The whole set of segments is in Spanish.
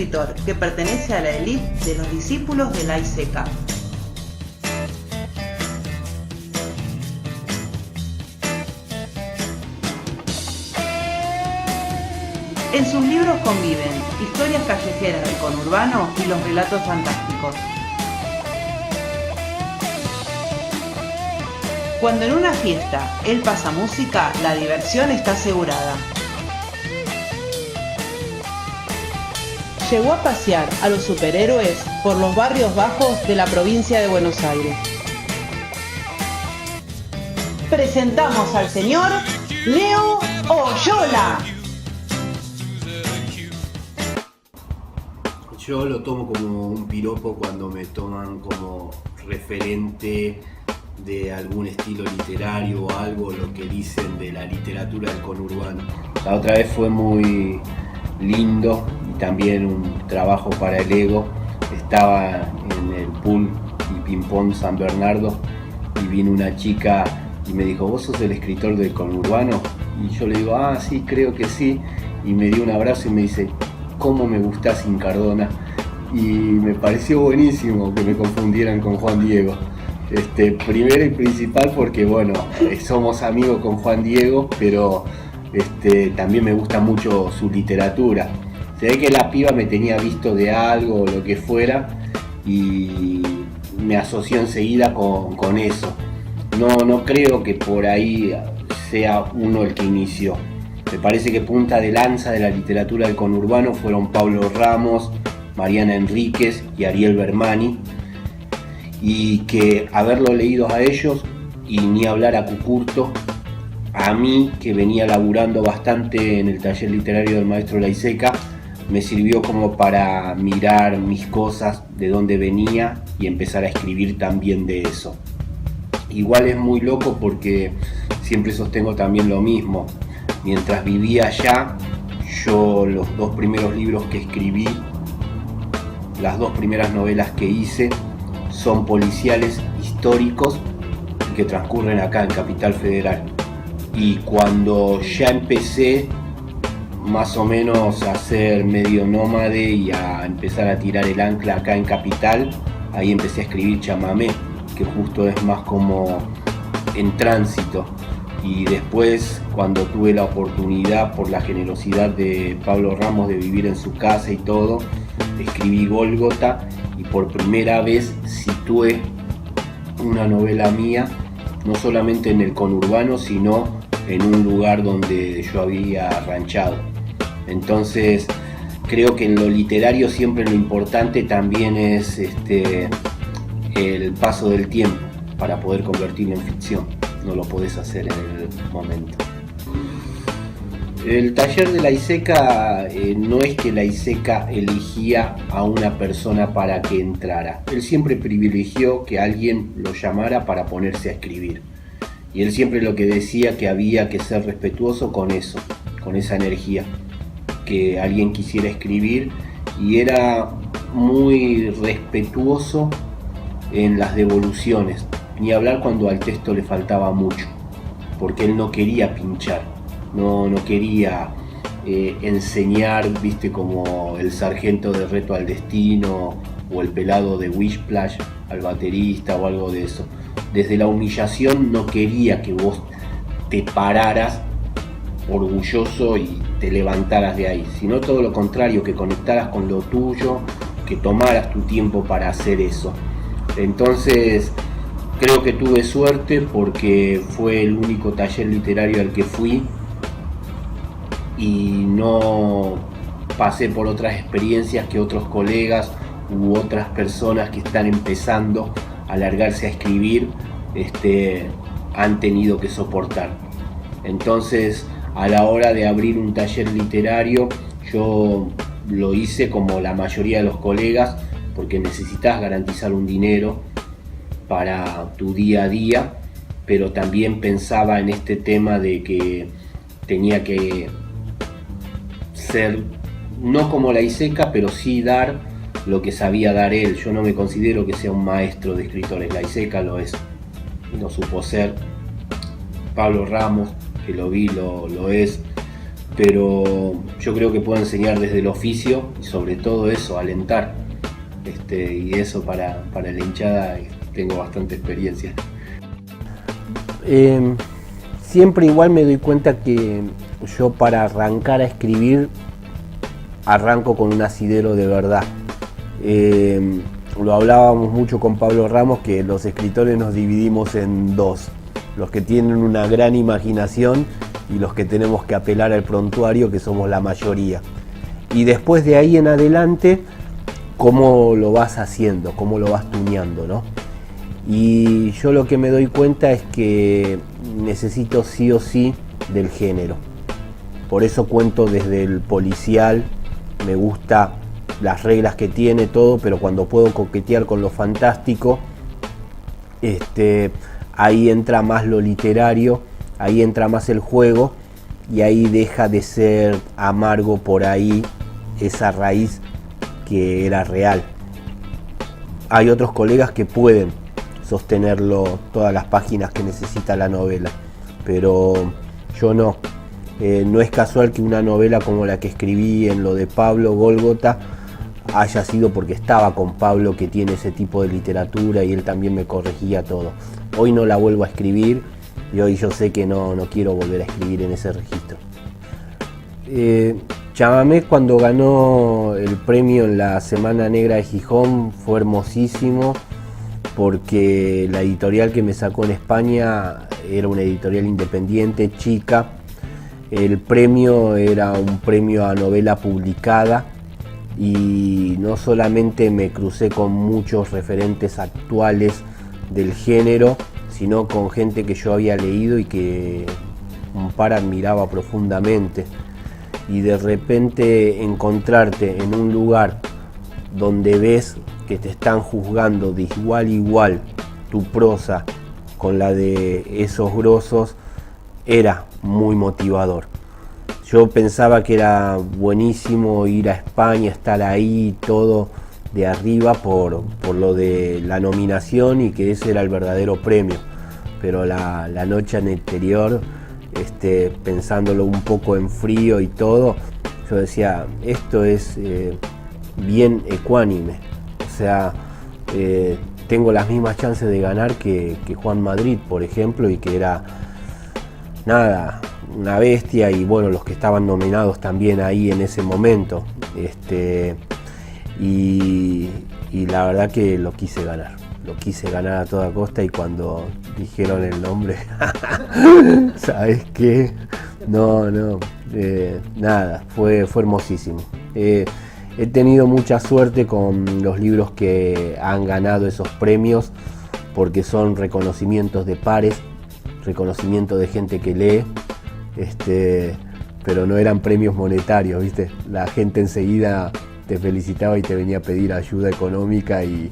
escritor que pertenece a la élite de los discípulos de Laiseka. En sus libros conviven historias callejeras del conurbano y los relatos fantásticos. Cuando en una fiesta él pasa música, la diversión está asegurada. Llegó a pasear a los superhéroes por los barrios bajos de la provincia de Buenos Aires. Presentamos al señor Leo Oyola. Yo lo tomo como un piropo cuando me toman como referente de algún estilo literario o algo, lo que dicen de la literatura del conurbano. La otra vez fue muy lindo y también un trabajo para el ego. Estaba en el pool y ping-pong San Bernardo y vino una chica y me dijo: ¿vos sos el escritor del conurbano? Y yo le digo: ah, sí, creo que sí. Y me dio un abrazo y me dice: ¿cómo me gustás, Incardona? Y me pareció buenísimo que me confundieran con Juan Diego. Primero y principal porque, bueno, somos amigos con Juan Diego, pero también me gusta mucho su literatura. Se ve que la piba me tenía visto de algo o lo que fuera y me asoció enseguida con eso. No creo que por ahí sea uno el que inició. Me parece que punta de lanza de la literatura del conurbano fueron Pablo Ramos, Mariana Enríquez y Ariel Bermani, y que haberlo leído a ellos y ni hablar a Cucurto, a mí que venía laburando bastante en el taller literario del maestro Laiseka, me sirvió como para mirar mis cosas, de dónde venía y empezar a escribir también de eso. Igual es muy loco porque siempre sostengo también lo mismo. Mientras vivía allá, yo los 2 primeros libros que escribí, las 2 primeras novelas que hice, son policiales históricos que transcurren acá en Capital Federal. Y cuando ya empecé más o menos a ser medio nómade y a empezar a tirar el ancla acá en Capital, ahí empecé a escribir chamamé, que justo es más como en tránsito. Y después, cuando tuve la oportunidad, por la generosidad de Pablo Ramos de vivir en su casa y todo, escribí Gólgota y por primera vez situé una novela mía, no solamente en el conurbano, sino en un lugar donde yo había ranchado. Entonces, creo que en lo literario siempre lo importante también es el paso del tiempo para poder convertirlo en ficción. No lo podés hacer en el momento. El taller de Laiseka no es que Laiseka eligía a una persona para que entrara. Él siempre privilegió que alguien lo llamara para ponerse a escribir. Y él siempre lo que decía que había que ser respetuoso con eso, con esa energía. Que alguien quisiera escribir y era muy respetuoso en las devoluciones. Ni hablar cuando al texto le faltaba mucho, porque él no quería pinchar, no quería enseñar, viste, como el sargento de Reto al Destino o el pelado de Wishplash al baterista o algo de eso. Desde la humillación no quería que vos te pararas orgulloso y te levantaras de ahí, sino todo lo contrario, que conectaras con lo tuyo, que tomaras tu tiempo para hacer eso. Entonces, creo que tuve suerte porque fue el único taller literario al que fui y no pasé por otras experiencias que otros colegas u otras personas que están empezando a largarse a escribir han tenido que soportar. Entonces, a la hora de abrir un taller literario, yo lo hice como la mayoría de los colegas porque necesitas garantizar un dinero para tu día a día, pero también pensaba en este tema de que tenía que ser, no como Laiseka, pero sí dar lo que sabía dar él. Yo no me considero que sea un maestro de escritores, Laiseka lo es, lo supo ser. Pablo Ramos, que lo vi, lo es. pero yo creo que puedo enseñar desde el oficio y sobre todo eso, alentar. Y eso para la hinchada tengo bastante experiencia. Siempre igual me doy cuenta que yo para arrancar a escribir arranco con un asidero de verdad. Lo hablábamos mucho con Pablo Ramos, que los escritores nos dividimos en dos: los que tienen una gran imaginación y los que tenemos que apelar al prontuario, que somos la mayoría. Y después de ahí en adelante, cómo lo vas haciendo, cómo lo vas tuneando, ¿no? Y yo lo que me doy cuenta es que necesito sí o sí del género. Por eso cuento desde el policial, me gusta las reglas que tiene todo, pero cuando puedo coquetear con lo fantástico, ahí entra más lo literario, ahí entra más el juego y ahí deja de ser amargo por ahí esa raíz que era real. Hay otros colegas que pueden sostenerlo todas las páginas que necesita la novela, pero yo no. No es casual que una novela como la que escribí en lo de Pablo, Gólgota, haya sido porque estaba con Pablo, que tiene ese tipo de literatura, y él también me corregía todo. Hoy no la vuelvo a escribir y hoy yo sé que no quiero volver a escribir en ese registro. Chamamé, cuando ganó el premio en la Semana Negra de Gijón, fue hermosísimo, porque la editorial que me sacó en España era una editorial independiente, chica. El premio era un premio a novela publicada y no solamente me crucé con muchos referentes actuales del género, sino con gente que yo había leído y que un par admiraba profundamente. Y de repente encontrarte en un lugar donde ves que te están juzgando de igual a igual tu prosa con la de esos grosos, era muy motivador. Yo pensaba que era buenísimo ir a España, estar ahí todo de arriba por lo de la nominación y que ese era el verdadero premio, pero la noche anterior, pensándolo un poco en frío y todo, yo decía, esto es bien ecuánime, o sea, tengo las mismas chances de ganar que Juan Madrid, por ejemplo, y que era nada, una bestia, y bueno, los que estaban nominados también ahí en ese momento, y la verdad que lo quise ganar a toda costa, y cuando dijeron el nombre, ¿sabes qué? Nada, fue hermosísimo. He tenido mucha suerte con los libros que han ganado esos premios, porque son reconocimientos de pares, reconocimiento de gente que lee, pero no eran premios monetarios, ¿viste? La gente enseguida te felicitaba y te venía a pedir ayuda económica y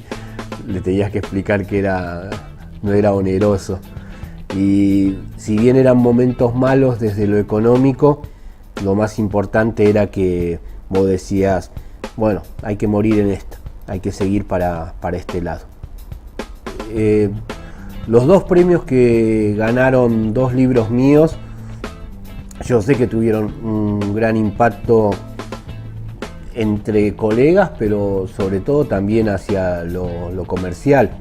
le tenías que explicar que no era oneroso. Y si bien eran momentos malos desde lo económico, lo más importante era que vos decías, bueno, hay que morir en esto, hay que seguir para este lado. Los dos premios que ganaron dos libros míos, yo sé que tuvieron un gran impacto entre colegas, pero sobre todo también hacia lo comercial.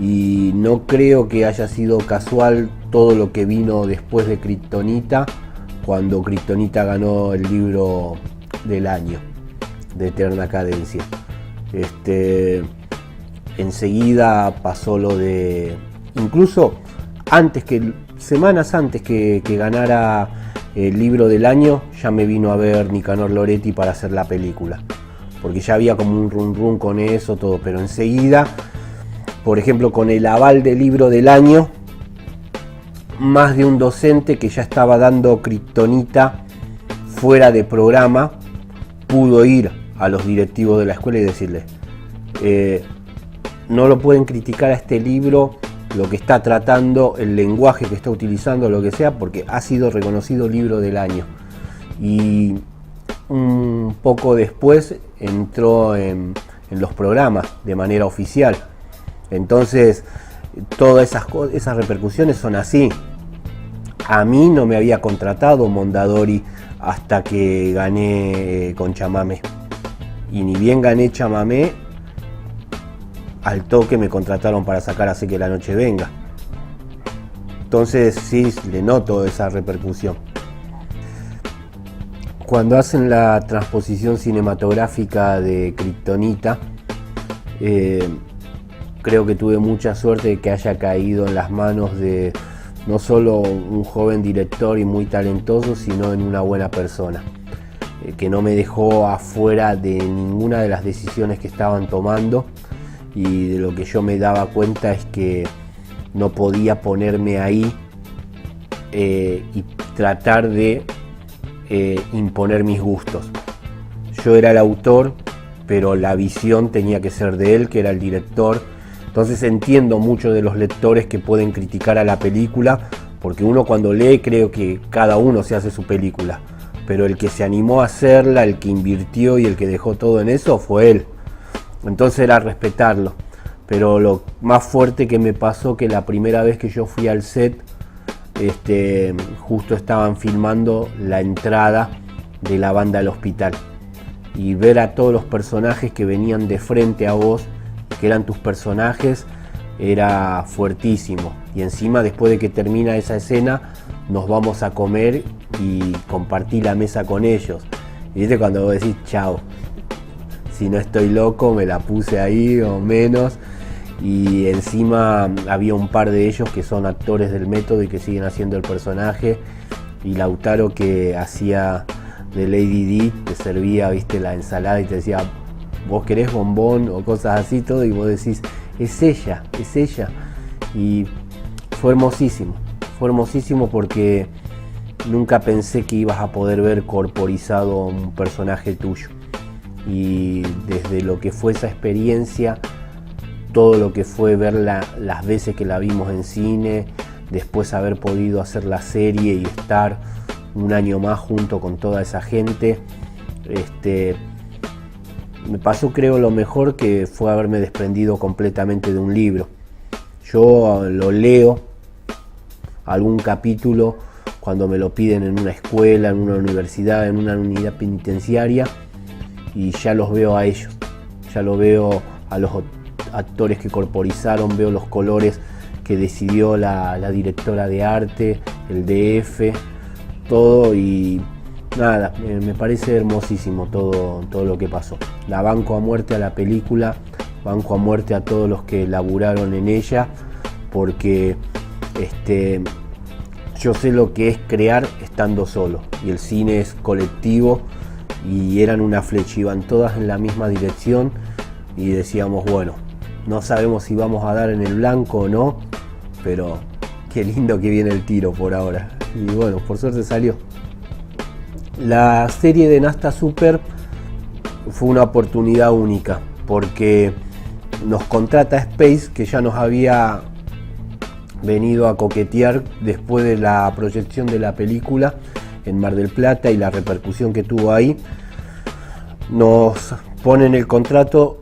Y no creo que haya sido casual todo lo que vino después de Kryptonita, cuando Kryptonita ganó el libro del año de Eterna Cadencia. Enseguida pasó lo de, incluso semanas antes que ganara el libro del año, ya me vino a ver Nicanor Loretti para hacer la película, porque ya había como un run run con eso todo, pero enseguida, por ejemplo, con el aval del libro del año, más de un docente que ya estaba dando Kryptonita fuera de programa pudo ir a los directivos de la escuela y decirles, no lo pueden criticar a este libro, lo que está tratando, el lenguaje que está utilizando, lo que sea, porque ha sido reconocido libro del año. Y un poco después entró en los programas de manera oficial. Entonces, todas esas repercusiones son así. A mí no me había contratado Mondadori hasta que gané con Chamamé. Y ni bien gané Chamamé, al toque me contrataron para sacar Hace que la noche venga. Entonces sí, le noto esa repercusión. Cuando hacen la transposición cinematográfica de Kryptonita, creo que tuve mucha suerte de que haya caído en las manos de no solo un joven director y muy talentoso, sino en una buena persona, que no me dejó afuera de ninguna de las decisiones que estaban tomando, y de lo que yo me daba cuenta es que no podía ponerme ahí y tratar de imponer mis gustos. Yo era el autor, pero la visión tenía que ser de él, que era el director. Entonces entiendo mucho de los lectores que pueden criticar a la película, porque uno cuando lee creo que cada uno se hace su película, pero el que se animó a hacerla, el que invirtió y el que dejó todo en eso fue él. Entonces era respetarlo. Pero lo más fuerte que me pasó, que la primera vez que yo fui al set, justo estaban filmando la entrada de la banda del hospital, y ver a todos los personajes que venían de frente a vos, que eran tus personajes, era fuertísimo. Y encima, después de que termina esa escena, nos vamos a comer y compartí la mesa con ellos. Y viste cuando vos decís chao, si no estoy loco, me la puse ahí o menos. Y encima había un par de ellos que son actores del método y que siguen haciendo el personaje, y Lautaro, que hacía de Lady Di, te servía, viste, la ensalada y te decía, vos querés bombón o cosas así, todo, y vos decís, es ella. Y fue hermosísimo porque nunca pensé que ibas a poder ver corporizado un personaje tuyo. Y desde lo que fue esa experiencia, todo lo que fue ver las veces que la vimos en cine, después haber podido hacer la serie y estar un año más junto con toda esa gente, me pasó, creo, lo mejor, que fue haberme desprendido completamente de un libro. Yo lo leo, algún capítulo, cuando me lo piden en una escuela, en una universidad, en una unidad penitenciaria, y ya los veo a ellos, ya lo veo a los actores que corporizaron, veo los colores que decidió la directora de arte, el DF, todo, y nada, me parece hermosísimo todo lo que pasó. La banco a muerte a la película, banco a muerte a todos los que laburaron en ella, porque yo sé lo que es crear estando solo, y el cine es colectivo, y eran una flecha, iban todas en la misma dirección, y decíamos, bueno, no sabemos si vamos a dar en el blanco o no, pero qué lindo que viene el tiro por ahora. Y bueno, por suerte salió. La serie de Nasta Super fue una oportunidad única, porque nos contrata Space, que ya nos había venido a coquetear después de la proyección de la película en Mar del Plata y la repercusión que tuvo ahí. Nos ponen el contrato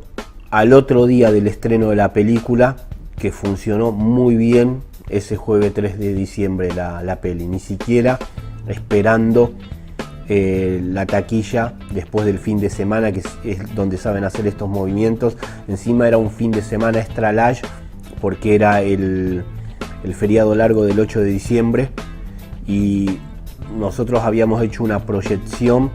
al otro día del estreno de la película, que funcionó muy bien ese jueves 3 de diciembre la peli, ni siquiera esperando la taquilla después del fin de semana, que es donde saben hacer estos movimientos. Encima era un fin de semana extra large, porque era el feriado largo del 8 de diciembre, y nosotros habíamos hecho una proyección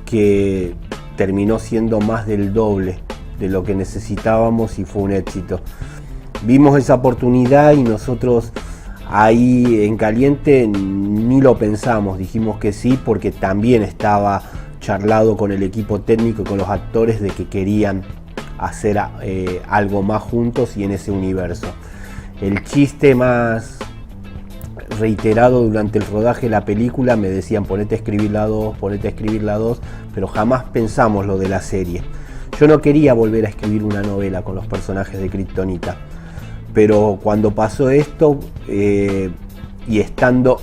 que terminó siendo más del doble de lo que necesitábamos, y fue un éxito. Vimos esa oportunidad y nosotros ahí en caliente ni lo pensamos, dijimos que sí, porque también estaba charlado con el equipo técnico y con los actores de que querían hacer algo más juntos y en ese universo. El chiste más reiterado durante el rodaje de la película, me decían ponete a escribir la 2, pero jamás pensamos lo de la serie. Yo no quería volver a escribir una novela con los personajes de Kryptonita, pero cuando pasó esto, y estando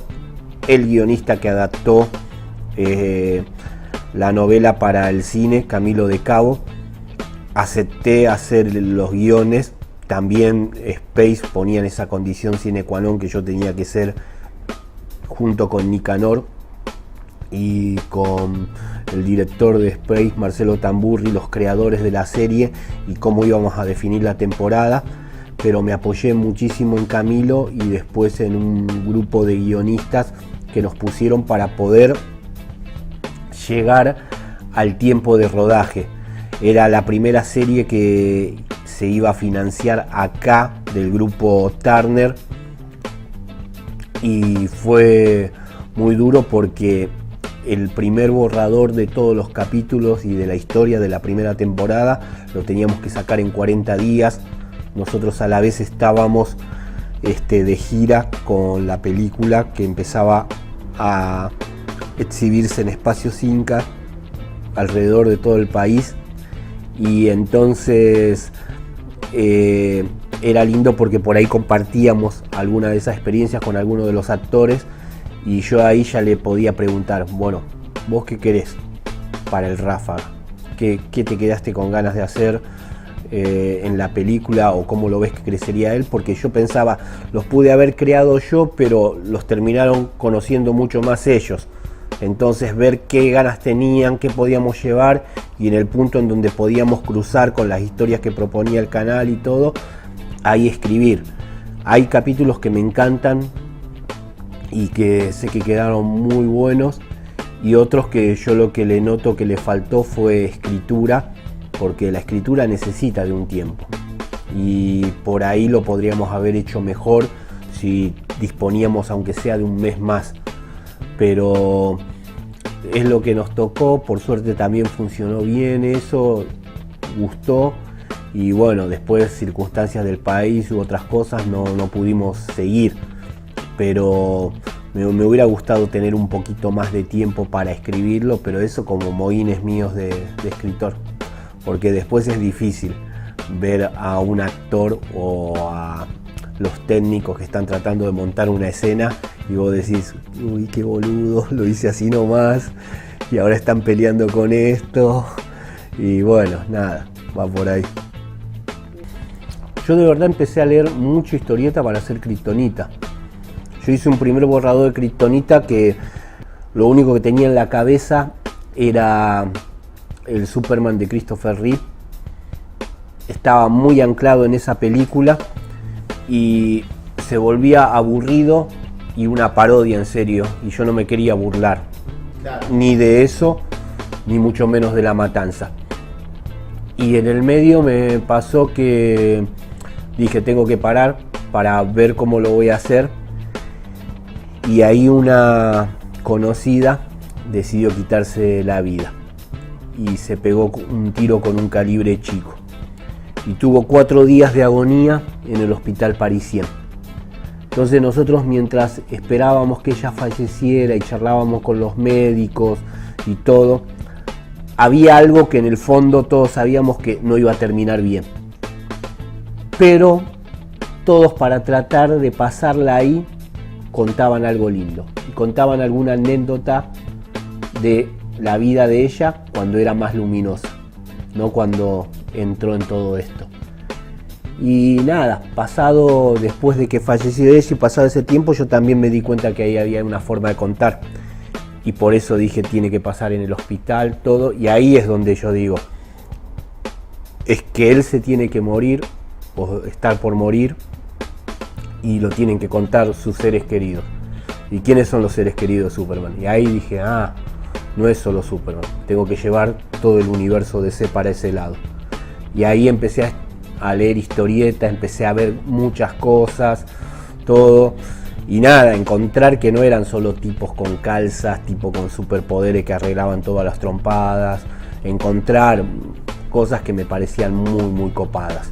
el guionista que adaptó la novela para el cine, Camilo de Cabo, acepté hacer los guiones. También Space ponía en esa condición sine qua non que yo tenía que ser junto con Nicanor y con el director de Space, Marcelo Tamburri, los creadores de la serie, y cómo íbamos a definir la temporada, pero me apoyé muchísimo en Camilo y después en un grupo de guionistas que nos pusieron para poder llegar al tiempo de rodaje. Era la primera serie que se iba a financiar acá del grupo Turner, y fue muy duro porque el primer borrador de todos los capítulos y de la historia de la primera temporada lo teníamos que sacar en 40 días. Nosotros a la vez estábamos de gira con la película que empezaba a exhibirse en espacios Inca alrededor de todo el país, y entonces era lindo porque por ahí compartíamos alguna de esas experiencias con algunos de los actores, y yo ahí ya le podía preguntar, bueno, ¿vos qué querés para el Ráfaga? ¿Qué te quedaste con ganas de hacer en la película, o cómo lo ves que crecería él? Porque yo pensaba, los pude haber creado yo, pero los terminaron conociendo mucho más ellos. Entonces ver qué ganas tenían, qué podíamos llevar, y en el punto en donde podíamos cruzar con las historias que proponía el canal y todo, ahí escribir. Hay capítulos que me encantan y que sé que quedaron muy buenos, y otros que yo lo que le noto que le faltó fue escritura, porque la escritura necesita de un tiempo, y por ahí lo podríamos haber hecho mejor si disponíamos aunque sea de un mes más, pero es lo que nos tocó. Por suerte también funcionó bien eso, gustó, y bueno, después circunstancias del país u otras cosas no pudimos seguir, pero me hubiera gustado tener un poquito más de tiempo para escribirlo, pero eso como mohines míos de escritor, porque después es difícil ver a un actor o a los técnicos que están tratando de montar una escena y vos decís, uy, qué boludo, lo hice así nomás y ahora están peleando con esto, y bueno, nada, va por ahí. Yo de verdad empecé a leer mucha historieta para hacer Kryptonita. Yo hice un primer borrador de Kryptonita que lo único que tenía en la cabeza era el Superman de Christopher Reeve. Estaba muy anclado en esa película y se volvía aburrido y una parodia, en serio, y yo no me quería burlar, claro, ni de eso, ni mucho menos de la matanza. Y en el medio me pasó que dije, tengo que parar para ver cómo lo voy a hacer, y ahí una conocida decidió quitarse la vida y se pegó un tiro con un calibre chico y tuvo 4 días de agonía en el hospital parisien. Entonces nosotros, mientras esperábamos que ella falleciera y charlábamos con los médicos y todo, había algo que en el fondo todos sabíamos que no iba a terminar bien, pero todos, para tratar de pasarla ahí, contaban algo lindo y contaban alguna anécdota de la vida de ella cuando era más luminosa, no cuando entró en todo esto. Y nada, pasado, después de que falleció ella y pasado ese tiempo, yo también me di cuenta que ahí había una forma de contar, y por eso dije, tiene que pasar en el hospital, todo, y ahí es donde yo digo, es que él se tiene que morir o estar por morir, y lo tienen que contar sus seres queridos. ¿Y quiénes son los seres queridos de Superman? Y ahí dije, no es solo Superman, tengo que llevar todo el universo DC para ese lado. Y ahí empecé a leer historietas, empecé a ver muchas cosas, todo, y nada, encontrar que no eran solo tipos con calzas, tipos con superpoderes que arreglaban todas las trompadas, encontrar cosas que me parecían muy copadas.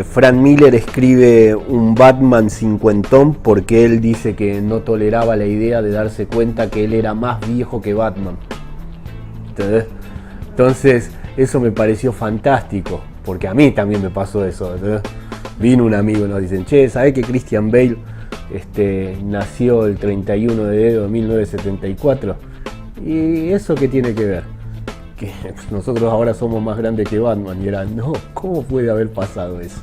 Frank Miller escribe un Batman cincuentón porque él dice que no toleraba la idea de darse cuenta que él era más viejo que Batman. ¿Entendés? Entonces eso me pareció fantástico, porque a mí también me pasó eso. ¿Entendés? Vino un amigo y nos dicen, che, ¿sabés que Christian Bale nació el 31 de enero de 1974? ¿Y eso qué tiene que ver? Que nosotros ahora somos más grandes que Batman. Y era, no, ¿cómo puede haber pasado eso?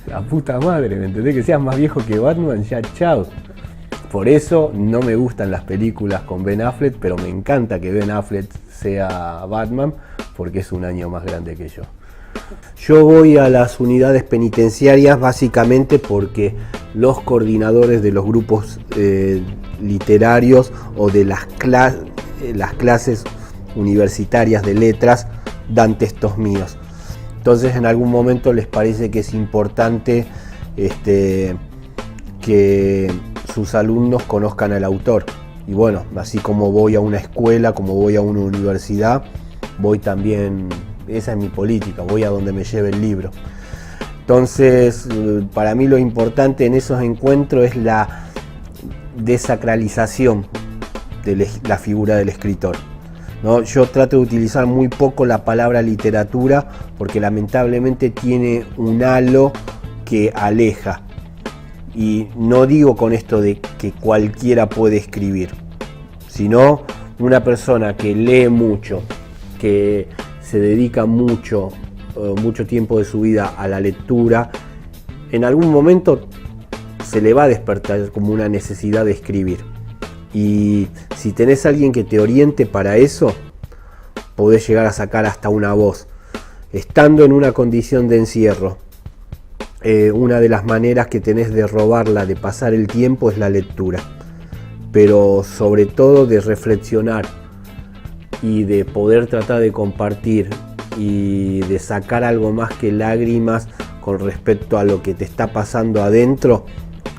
La puta madre, ¿me entendés? Que seas más viejo que Batman, ya chao. Por eso no me gustan las películas con Ben Affleck, pero me encanta que Ben Affleck sea Batman, porque es un año más grande que yo. Yo voy a las unidades penitenciarias básicamente porque los coordinadores de los grupos literarios o de las clases universitarias de letras dan textos míos. Entonces en algún momento les parece que es importante que sus alumnos conozcan al autor. Y bueno, así como voy a una escuela, como voy a una universidad, voy también, esa es mi política, voy a donde me lleve el libro. Entonces, para mí lo importante en esos encuentros es la desacralización de la figura del escritor, ¿no? Yo trato de utilizar muy poco la palabra literatura porque lamentablemente tiene un halo que aleja. Y no digo con esto de que cualquiera puede escribir, sino una persona que lee mucho, que se dedica mucho tiempo de su vida a la lectura, en algún momento se le va a despertar como una necesidad de escribir. Y si tenés a alguien que te oriente para eso, podés llegar a sacar hasta una voz. Estando en una condición de encierro, una de las maneras que tenés de robarla, de pasar el tiempo, es la lectura. Pero sobre todo de reflexionar y de poder tratar de compartir y de sacar algo más que lágrimas con respecto a lo que te está pasando adentro,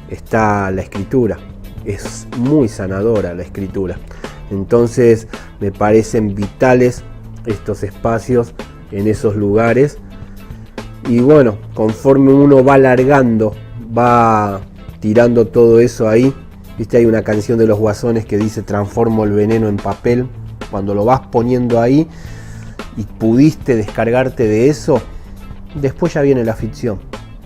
está la escritura. Es muy sanadora la escritura. Entonces me parecen vitales estos espacios en esos lugares. Y bueno, conforme uno va alargando, va tirando todo eso ahí. Viste, hay una canción de los Guasones que dice: transformo el veneno en papel. Cuando lo vas poniendo ahí y pudiste descargarte de eso, después ya viene la ficción.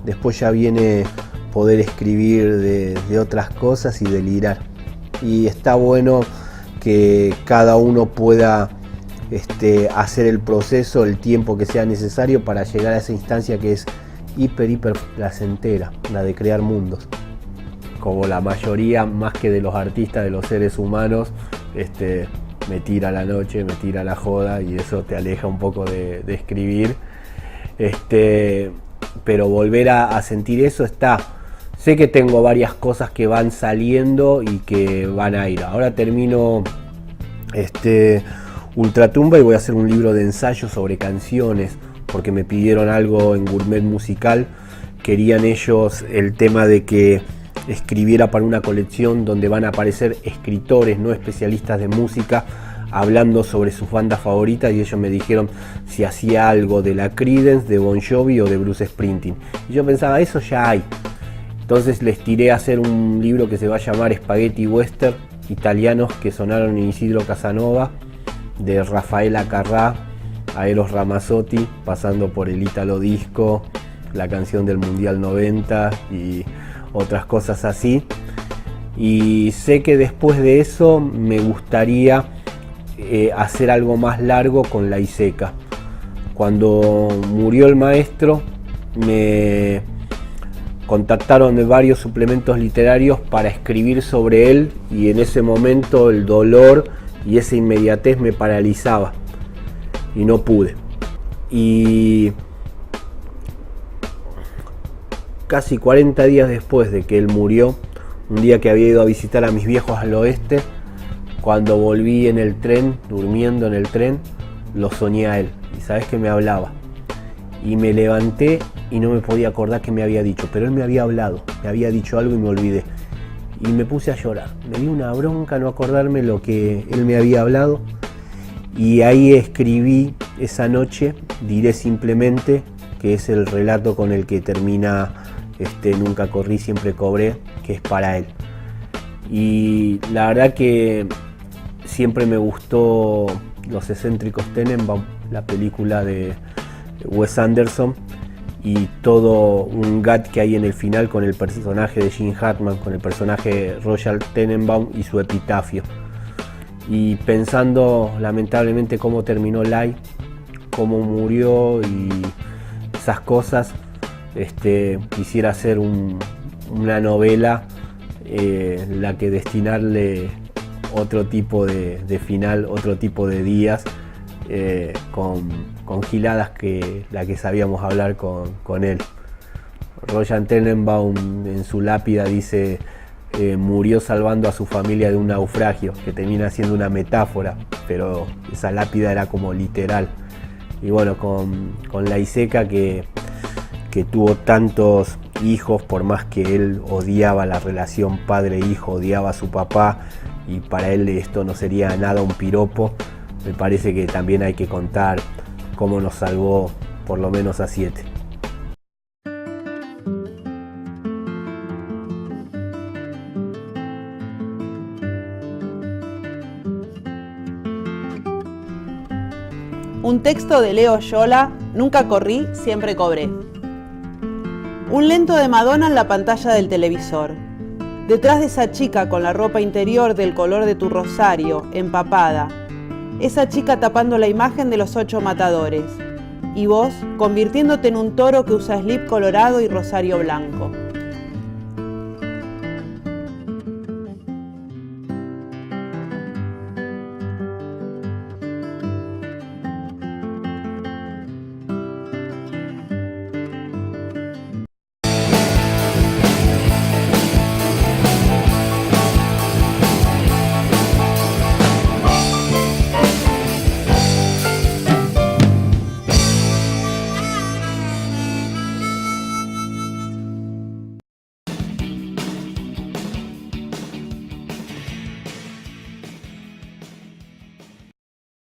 Después ya viene poder escribir de otras cosas y delirar. Y está bueno que cada uno pueda hacer el proceso, el tiempo que sea necesario para llegar a esa instancia que es hiper placentera, la de crear mundos. Como la mayoría, más que de los artistas, de los seres humanos, me tira la noche, me tira la joda, y eso te aleja un poco de escribir. Pero volver a sentir eso está. Sé que tengo varias cosas que van saliendo y que van a ir. Ahora termino Ultratumba y voy a hacer un libro de ensayos sobre canciones, porque me pidieron algo en Gourmet Musical. Querían ellos el tema de que escribiera para una colección donde van a aparecer escritores, no especialistas de música, hablando sobre sus bandas favoritas, y ellos me dijeron si hacía algo de la Creedence, de Bon Jovi o de Bruce Springsteen. Y yo pensaba, eso ya hay. Entonces les tiré a hacer un libro que se va a llamar Spaghetti Western, italianos que sonaron en Isidro Casanova, de Rafaela Carrà a Eros Ramazzotti, pasando por el Italo Disco, la canción del Mundial 90 y otras cosas así. Y sé que después de eso me gustaría hacer algo más largo con La Iseca. Cuando murió el maestro me contactaron de varios suplementos literarios para escribir sobre él, y en ese momento el dolor y esa inmediatez me paralizaba y no pude. Y casi 40 días después de que él murió, un día que había ido a visitar a mis viejos al oeste, cuando volví en el tren, durmiendo en el tren, lo soñé a él. Y sabes que me hablaba. Y me levanté y no me podía acordar qué me había dicho, pero él me había hablado, me había dicho algo y me olvidé. Y me puse a llorar. Me dio una bronca no acordarme lo que él me había hablado. Y ahí escribí esa noche, Diré simplemente, que es el relato con el que termina Nunca corrí, siempre cobré, que es para él. Y la verdad que siempre me gustó Los excéntricos Tenenbaum, la película de Wes Anderson, y todo un gag que hay en el final con el personaje de Gene Hackman, con el personaje Royal Tenenbaum y su epitafio. Y pensando lamentablemente cómo terminó Lai, cómo murió y esas cosas, quisiera hacer una novela la que destinarle otro tipo de final, otro tipo de días, con giladas que la que sabíamos hablar con él. Roland Tenenbaum en su lápida dice: murió salvando a su familia de un naufragio, que termina siendo una metáfora, pero esa lápida era como literal. Y bueno, con la Iseca que tuvo tantos hijos, por más que él odiaba la relación padre-hijo, odiaba a su papá, y para él esto no sería nada un piropo, me parece que también hay que contar cómo nos salvó por lo menos a 7. Un texto de Leo Yola, Nunca corrí, siempre cobré. Un lento de Madonna en la pantalla del televisor. Detrás de esa chica con la ropa interior del color de tu rosario, empapada. Esa chica tapando la imagen de los 8 matadores. Y vos convirtiéndote en un toro que usa slip colorado y rosario blanco.